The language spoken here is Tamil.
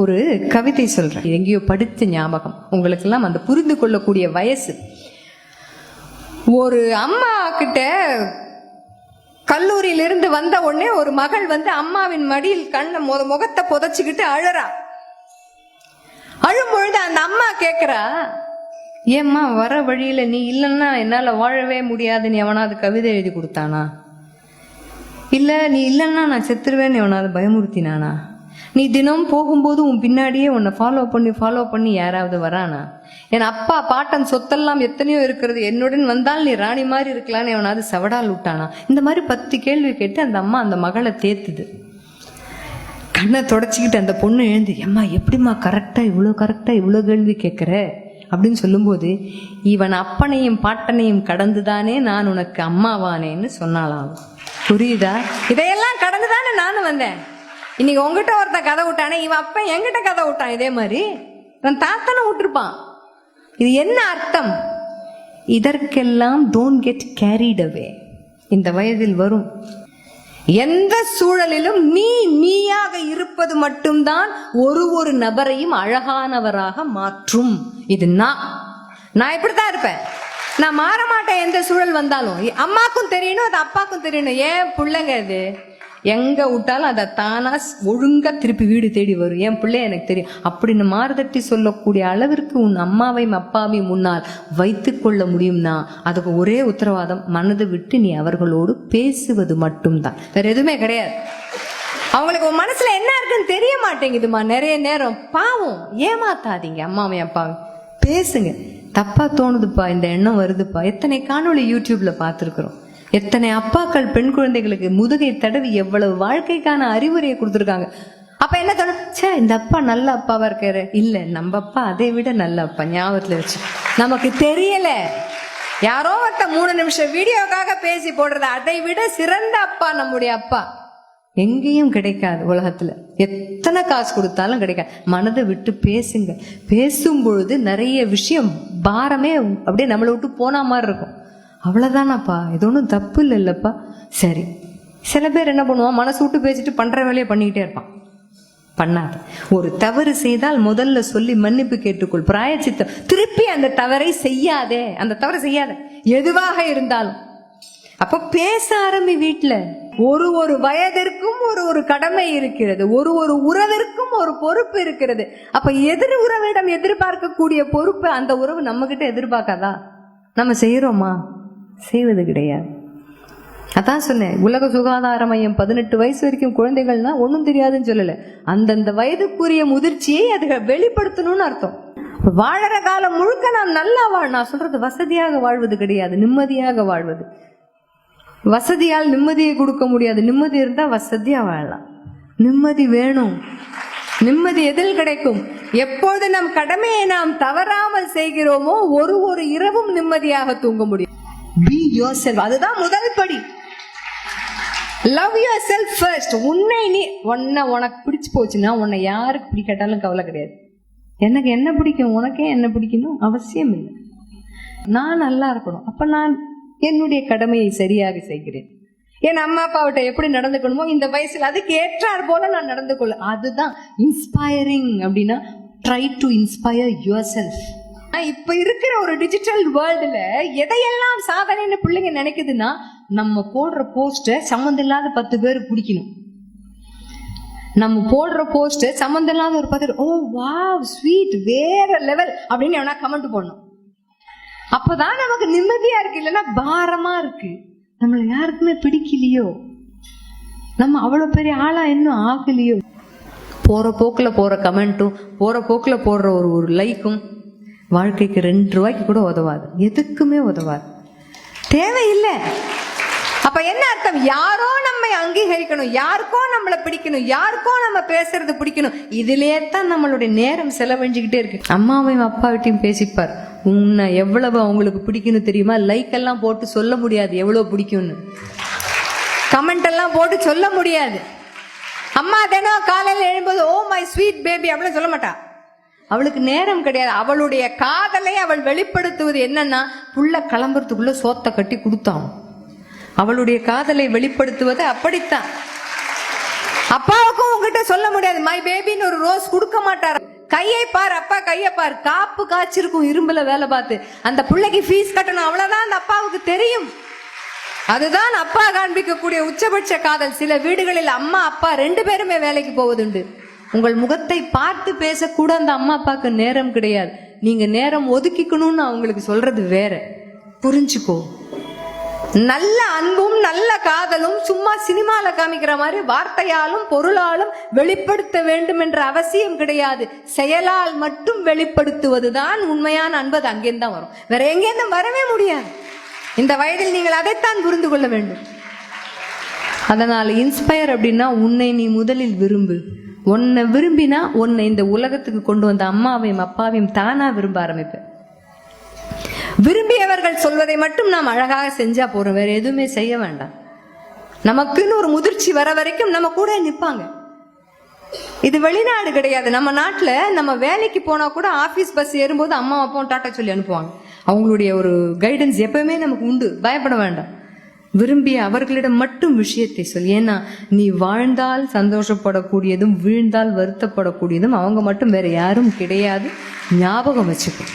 ஒரு கவிதை சொல்றேன், எங்கேயோ படித்த ஞாபகம், உங்களுக்கு எல்லாம் அந்த புரிந்து கொள்ளக்கூடிய வயசு. ஒரு அம்மா கிட்ட கல்லூரியிலிருந்து வந்த உடனே ஒரு மகள் வந்து அம்மாவின் மடியில் கண்ண முகத்தை புதைச்சுக்கிட்டு அழறா. அழும்பொழுது அந்த அம்மா கேக்குறா, ஏம்மா வர வழியில நீ இல்லைன்னா என்னால வாழவே முடியாதுன்னு எவனாவது கவிதை எழுதி கொடுத்தானா? இல்ல நீ இல்லைன்னா நான் செத்துருவேன்னு எவனாவது பயமுறுத்தினானா? நீ தினம் போகும்போது உன் பின்னாடியே உன்னை ஃபாலோ பண்ணி யாராவது வரானா? என் அப்பா பாட்டன் சொத்தெல்லாம் எத்தனையோ இருக்கிறது, என்னுடன் வந்தால் நீ ராணி மாதிரி இருக்கலான்னு எவனாவது சவடால் விட்டானா? இந்த மாதிரி 10 கேள்வி கேட்டு அந்த அம்மா அந்த மகளை தேத்துது. கண்ணை தொடச்சிக்கிட்டு அந்த பொண்ணு எழுந்து, அம்மா எப்படிம்மா கரெக்டா இவ்வளோ கேள்வி கேட்குற அப்படின்னு சொல்லும்போது, இவன் அப்பனையும் பாட்டனையும் கடந்துதானே நான் உனக்கு அம்மாவானேன்னு சொன்னாலாம். புரியுதா? இதையெல்லாம் கடந்துதானே நானும் வந்தேன். இன்னைக்கு உங்ககிட்ட ஒருத்தன் கதை விட்டானே, இவன் அப்ப என்கிட்ட கதை விட்டான். இதே மாதிரி நான் தாத்தனை விட்டுருப்பான். இது என்ன அர்த்தம்? இதற்கெல்லாம் டோன்ட் கெட் கேரிட் அவே. இந்த வயதில் வரும் எந்த சூழலிலும் நீயாக இருப்பது மட்டும்தான் ஒரு நபரையும் அழகானவராக மாற்றும். இது நான் இப்படித்தான் இருப்பேன், நான் மாற மாட்டேன். எந்த சூழல் வந்தாலும் அம்மாக்கும் தெரியணும், அது அப்பாக்கும் தெரியணும். ஏன் பிள்ளைங்க இது எங்க விட்டாலும் அதை தானா ஒழுங்கா திருப்பி வீடு தேடி வரும். என் பிள்ளைய எனக்கு தெரியும் அப்படின்னு மாறுதட்டி சொல்லக்கூடிய அளவிற்கு உன் அம்மாவையும் அப்பாவையும் முன்னால் வைத்து கொள்ள முடியும்னா அதுக்கு ஒரே உத்தரவாதம், மனதை விட்டு நீ அவர்களோடு பேசுவது மட்டும்தான், வேற எதுவுமே கிடையாது. அவங்களுக்கு உன் மனசுல என்ன இருக்குன்னு தெரிய மாட்டேங்குதுமா நிறைய நேரம். பாவம், ஏமாத்தாதீங்க அம்மாவையும் அப்பாவையும், பேசுங்க. தப்பா தோணுதுப்பா, இந்த எண்ணம் வருதுப்பா. எத்தனை காணொளி யூடியூப்ல பார்த்துருக்குறோம். எத்தனை அப்பாக்கள் பெண் குழந்தைகளுக்கு முதுகை தடவி எவ்வளவு வாழ்க்கைக்கான அறிவுரையை கொடுத்துருக்காங்க. அப்ப என்ன தோணும், சே இந்த அப்பா நல்ல அப்பாவா இருக்காரு. இல்ல, நம்ம அப்பா அதை விட நல்ல அப்பா. ஞாபகத்துல வச்சு, நமக்கு தெரியல, யாரோ ஒருத்த 3 நிமிஷம் வீடியோக்காக பேசி போடுறது, அதை விட சிறந்த அப்பா நம்முடைய அப்பா எங்கேயும் கிடைக்காது உலகத்துல. எத்தனை காசு கொடுத்தாலும் கிடைக்காது. மனதை விட்டு பேசுங்க. பேசும் பொழுது நிறைய விஷயம் பாரமே அப்படியே நம்மளை விட்டு போன மாதிரி இருக்கும். அவ்வளவுதானப்பா, இது ஒன்றும் தப்பு இல்லைல்லப்பா. சரி, சில பேர் என்ன பண்ணுவான், மனசு விட்டு பேசிட்டு பண்ற வேலையை பண்ணிக்கிட்டே இருப்பான். பண்ணாத. ஒரு தவறு செய்தால் முதல்ல சொல்லி மன்னிப்பு கேட்டுக்கொள், பிராயச்சித்தம். திருப்பி அந்த தவறை செய்யாதே, அந்த தவறை செய்யாத, எதுவாக இருந்தாலும். அப்ப பேச ஆரம்பி. வீட்டுல ஒரு வயதிற்கும் ஒரு கடமை இருக்கிறது, ஒரு உறவிற்கும் ஒரு பொறுப்பு இருக்கிறது. அப்ப எதிர் உறவிடம் எதிர்பார்க்கக்கூடிய பொறுப்பு அந்த உறவு நம்ம கிட்ட எதிர்பார்க்காதா? நம்ம செய்யறோமா? செய்வது கிடையாது. அதான் சொன்னேன், உலக சுகாதார மையம் 18 வயசு வரைக்கும் குழந்தைகள்னா ஒன்னும் தெரியாதுன்னு சொல்லல, அந்தந்த வயதுக்குரிய முதிர்ச்சியை அது வெளிப்படுத்தணும்னு அர்த்தம். வாழற காலம் முழுக்க நான் நல்லா நான் சொல்றது வசதியாக வாழ்வது கிடையாது, நிம்மதியாக வாழ்வது. வசதியால் நிம்மதியை கொடுக்க முடியாது. நிம்மதி இருந்தா வசதியா வாழலாம். நிம்மதி வேணும். நிம்மதி எதில் கிடைக்கும்? எப்பொழுது நம் கடமையை நாம் தவறாமல் செய்கிறோமோ ஒரு இரவும் நிம்மதியாக தூங்க முடியும். Be yourself. அதுதான் முதல் படி. Love yourself first. உனக்கு பிடிச்சு போச்சுன்னா உன்னை யாருக்கு பிடிக்காட்டாலும் கவலை கிடையாது. எனக்கு என்ன பிடிக்கும், உனக்கே என்ன பிடிக்கணும் அவசியம் இல்லை. நான் நல்லா இருக்கணும், அப்ப நான் என்னுடைய கடமையை சரியாக செய்கிறேன். என் அம்மா அப்பாவிட்ட எப்படி நடந்துக்கணுமோ இந்த வயசுல அதுக்கு ஏற்றார் போல நான் நடந்து கொள்ள. அதுதான் இன்ஸ்பைரிங். அப்படின்னா try to inspire your self. இப்ப இருக்கிற ஒரு டிஜிட்டல் வேர்ல்டுல எதையெல்லாம் சாதனைன்னு பிள்ளைங்க நினைக்குதுன்னா, நம்ம போடுற போஸ்ட சம்மந்தம் இல்லாத 10 பேர் பிடிக்கணும். நம்ம போடுற போஸ்ட் சம்மந்தம் இல்லாத ஒரு 10 பேர், ஓ வாவ் ஸ்வீட், வேற லெவல் அப்படின்னு எவனா கமெண்ட் போடணும். அப்பதான் நமக்கு நிம்மதியா இருக்கு. இல்லைன்னா பாரமா இருக்கு. நம்மள யாருக்குமே பிடிக்கலையோ, நம்ம அவ்வளவு பெரிய ஆளா இன்னும் ஆகலையோ. போற போக்குல போற கமெண்ட்டும், போற போக்குல போடுற ஒரு லைக்கும் வாழ்க்கைக்கு 2 ரூபாய்க்கு கூட உதவாது, எதுக்குமே உதவாது, தேவையில்லை. அப்ப என்ன அர்த்தம்? யாரோ நம்மை அங்கீகரிக்கணும், யாருக்கோ நம்மளை பிடிக்கணும், யாருக்கோ நம்ம பேசுறது பிடிக்கணும். இதுலயே தான் நம்மளுடைய நேரம் செலவழிஞ்சுக்கிட்டே இருக்கு. அம்மாவையும் அப்பாவிட்டையும் பேசிப்பார், உன்னை எவ்வளவு அவங்களுக்கு பிடிக்கணும் தெரியுமா? லைக் எல்லாம் போட்டு சொல்ல முடியாது எவ்வளவு பிடிக்கும்னு, கமெண்ட் எல்லாம் போட்டு சொல்ல முடியாது. அம்மா தினம் காலையில் எழும்போது ஓ மை ஸ்வீட் பேபி அப்படின்னு சொல்ல மாட்டா. அவளுக்கு நேரம் கிடையாது. அவளுடைய காதலை அவள் வெளிப்படுத்துவது என்னன்னா, புள்ள கிளம்புறதுக்குள்ள சோத்தை கட்டி கொடுத்தான். அவளுடைய காதலை வெளிப்படுத்துவது அப்படித்தான். அப்பாவுக்கும் உங்ககிட்ட சொல்ல முடியாது மை பேபின்னு ஒரு ரோஸ் கொடுக்க மாட்டார். கையை பார், அப்பா கையை பார், காப்பு காய்ச்சிருக்கும் இரும்புல வேலை பார்த்து. அந்த பிள்ளைக்கு ஃபீஸ் கட்டணும், அவ்வளவுதான் அந்த அப்பாவுக்கு தெரியும். அதுதான் அப்பா காண்பிக்கக்கூடிய உச்சபட்ச காதல். சில வீடுகளில் அம்மா அப்பா 2 பேருமே வேலைக்கு போவதுண்டு. உங்கள் முகத்தை பார்த்து பேசக்கூட அந்த அம்மா அப்பாவுக்கு நேரம் கிடையாது. நீங்க நேரம் ஒதுக்கிக்கணும்னு அவங்களுக்கு சொல்றது வேற. புரிஞ்சுக்கோ. நல்ல அன்பும் நல்ல காதலும் சும்மா சினிமால காமிக்கிற மாதிரி வார்த்தையாலும் பொருளாலும் வெளிப்படுத்த வேண்டும் என்ற அவசியம் கிடையாது. செயலால் மட்டும் வெளிப்படுத்துவதுதான் உண்மையான அன்பு. அது அங்கேருந்து தான் வரும், வேற எங்கேருந்தும் வரவே முடியாது. இந்த வயதில் நீங்கள் அதைத்தான் புரிந்து கொள்ள வேண்டும். அதனால இன்ஸ்பயர் அப்படின்னா உன்னை நீ முதலில் விரும்பு. உன்னை விரும்பினா உன்னை இந்த உலகத்துக்கு கொண்டு வந்த அம்மாவையும் அப்பாவையும் தானா விரும்ப ஆரம்பிப்ப. விரும்பியவர்கள் சொல்வதை மட்டும் நாம் அழகாக செஞ்சா போறோம், வேற எதுவுமே செய்ய வேண்டாம். நமக்குன்னு ஒரு முதிர்ச்சி வர வரைக்கும் நம்ம கூட நிப்பாங்க. இது வெளிநாடு கிடையாது. நம்ம நாட்டுல நம்ம வேலைக்கு போனா கூட ஆபீஸ் பஸ் ஏறும்போது அம்மா அப்பாவும் டாட்டா சொல்லி அனுப்புவாங்க. அவங்களுடைய ஒரு கைடன்ஸ் எப்பவுமே நமக்கு உண்டு, பயப்பட வேண்டாம். விரும்பிய அவர்களிடம் மட்டும் விஷயத்தை சொல். ஏன்னா நீ வாழ்ந்தால் சந்தோஷப்படக்கூடியதும் வீழ்ந்தால் வருத்தப்படக்கூடியதும் அவங்க மட்டும், வேற யாரும் கிடையாது. ஞாபகம் வச்சுக்கோ.